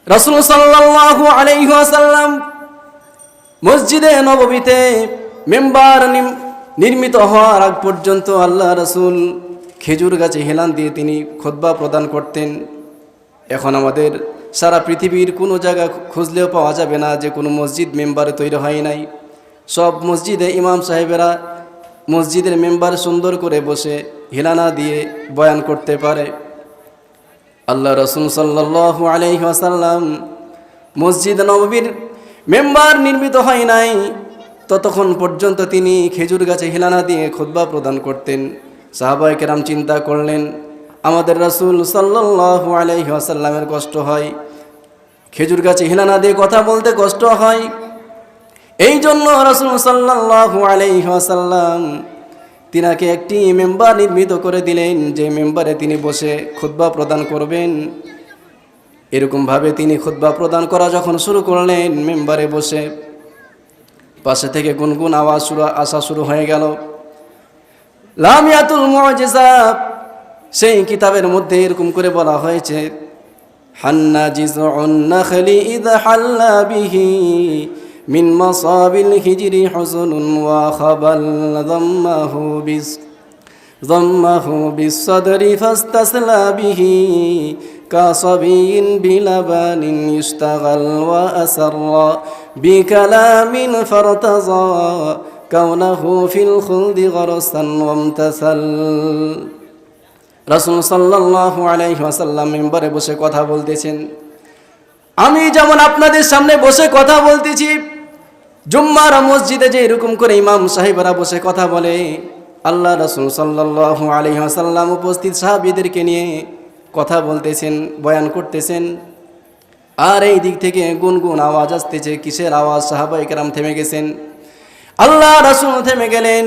রাসূল সাল্লাল্লাহু আলাইহি ওয়াসাল্লাম মসজিদে নববীতে মেম্বার নির্মিত হওয়ার আগ পর্যন্ত আল্লাহ রাসূল খেজুর গাছে হেলান দিয়ে তিনি খুতবা প্রদান করতেন। এখন আমাদের সারা পৃথিবীর কোনো জায়গা খুঁজলেও পাওয়া যাবে না যে কোনো মসজিদ মেম্বারে তৈরি হয় নাই। সব মসজিদে ইমাম সাহেবেরা মসজিদের মেম্বার সুন্দর করে বসে হেলানা দিয়ে বয়ান করতে পারে। আল্লাহ রাসূল সাল্লাল্লাহু আলাইহি ওয়াসাল্লাম মসজিদ নববীর মেম্বার নির্মিত হয় নাই ততক্ষণ পর্যন্ত তিনি খেজুর গাছে হেলানা দিয়ে খুতবা প্রদান করতেন। সাহাবায়ে কেরাম চিন্তা করলেন, আমাদের রাসূল সাল্লাল্লাহু আলাইহি ওয়াসাল্লামের কষ্ট হয়, খেজুর গাছে হেলানা দিয়ে কথা বলতে কষ্ট হয়, এই জন্য রাসূল সাল্লাল্লাহু আলাইহি ওয়াসাল্লাম তিনাকে একটি মেম্বার নির্মিত করে দিলেন, যে মেম্বারে তিনি বসে খুতবা প্রদান করবেন। এরকমভাবে তিনি খুতবা প্রদান করা যখন শুরু করলেন, মেম্বারে বসে পাশে থেকে গুনগুন আওয়াজ আসা শুরু হয়ে গেল। লামিয়াতুল মুজিজা সেই কিতাবের মধ্যে এরকম করে বলা হয়েছে, হান্না জিজউন নাখলি ইযা হাল্লা বিহি মিন মাসাবিল হিজরি হুজনুন ওয়া খাবাল ضمه بالصدر فاستسلى به كصبي بلبن يشتغل وأسر بكلام فارتضى كونه في الخلد غرسا وامتثل। রাসূল সাল্লাল্লাহু আলাইহি ওয়াসাল্লাম মিম্বরে বসে কথা বলতেছেন। আমি যেমন আপনাদের সামনে বসে কথা বলতেছি, জুম্মার মসজিদে যে এরকম করে ইমাম সাহেবরা বসে কথা বলে, আল্লাহ রাসূল সাল্লাল্লাহু আলাইহি ওয়াসাল্লাম উপস্থিত সাহাবীদেরকে নিয়ে কথা বলতেছেন, বয়ান করতেছেন। আর এই দিক থেকে গুনগুন আওয়াজ আসতেছে। কিসের আওয়াজ? সাহাবায়ে কেরাম থেমে গেছেন, আল্লাহ রাসূল থেমে গেলেন।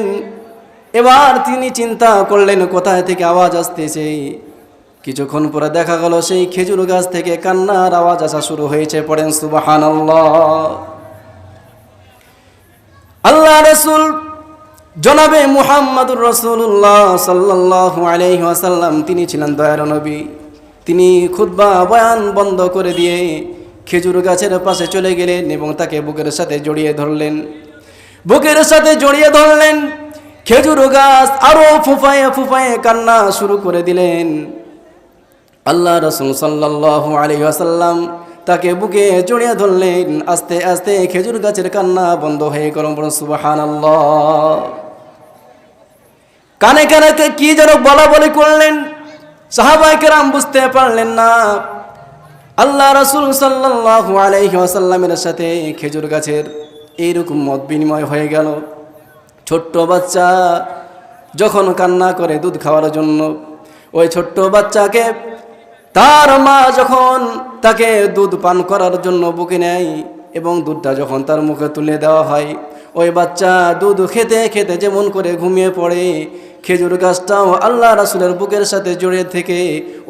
এবার তিনি চিন্তা করলেন কোথায় থেকে আওয়াজ আসতেছে। কিছুক্ষণ পরে দেখা গেল সেই খেজুর গাছ থেকে কান্নার আওয়াজ আসা শুরু হয়েছে। পড়েন সুবহানাল্লাহ। আল্লাহ রাসূল জনাবে মুহাম্মদুর রাসূলুল্লাহ সাল্লাল্লাহু আলাইহি ওয়াসাল্লাম তিনি ছিলেন দয়ার নবী। তিনি খুতবা বয়ান বন্ধ করে দিয়ে খেজুর গাছের পাশে চলে গেলেন এবং তাকে বুকের সাথে জড়িয়ে ধরলেন। বুকের সাথে জড়িয়ে ধরলেন। খেজুর গাছ আরো ফুফায়ে ফুফায়ে কান্না শুরু করে দিলেন। আল্লাহ রাসূল সাল্লাল্লাহু আলাইহি ওয়াসাল্লাম তাকে বুকে জড়িয়ে ধরলেন। আস্তে আস্তে খেজুর গাছের কান্না বন্ধ হয়ে গেল। সুবহানাল্লাহ। কানে কানে কি যেন বলা বলি করলেন, সাহাবায়ে কেরাম বুঝতে পারলেন না। আল্লাহ রাসূল সাল্লাল্লাহু আলাইহি ওয়াসাল্লামের সাথে খেজুর গাছের এইরকম মত বিনিময় হয়ে গেল। ছোট্ট বাচ্চা যখন কান্না করে দুধ খাওয়ার জন্য, ওই ছোট্ট বাচ্চাকে তার মা যখন তাকে দুধ পান করার জন্য বুকে নেয় এবং দুধটা যখন তার মুখে তুলে দেওয়া হয়, ওই বাচ্চা দুধ খেতে খেতে যেমন করে ঘুমিয়ে পড়ে, খেজুর গাছটাও আল্লাহ রাসূলের বুকের সাথে জড়িয়ে থেকে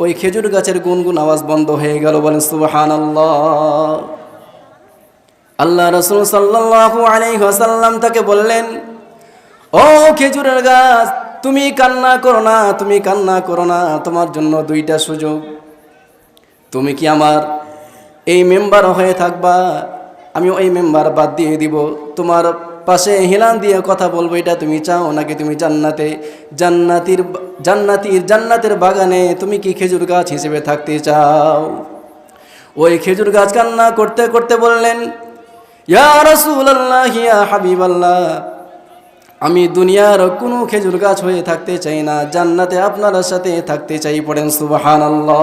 ওই খেজুর গাছের গুনগুন আওয়াজ বন্ধ হয়ে গেল। বলেন সুবহানাল্লাহ। আল্লাহ রাসূল সাল্লাল্লাহু আলাইহি ওয়াসাল্লাম তাকে বললেন, ও খেজুরের গাছ, তুমি কান্না করো না, তুমি কান্না করো না, তোমার জন্য দুইটা সুযোগ। তুমি কি আমার এই মেম্বার হয়ে থাকবা? আমি ওই মেম্বার বাদ দিয়ে দিব, তোমার পাশে হেলান দিয়ে কথা বলবো, এটা তুমি চাও? নাকি তুমি জান্নাতের বাগানে তুমি কি খেজুর গাছ হিসেবে থাকতে চাও? ওই খেজুর গাছ কান্না করতে করতে বললেন, ইয়া রাসূলুল্লাহ, ইয়া হাবিবাল্লাহ, আমি দুনিয়ার কোনো খেজুর গাছ হয়ে থাকতে চাই না, জান্নাতে আপনার সাথে থাকতে চাই। পড়েন সুবহানাল্লাহ।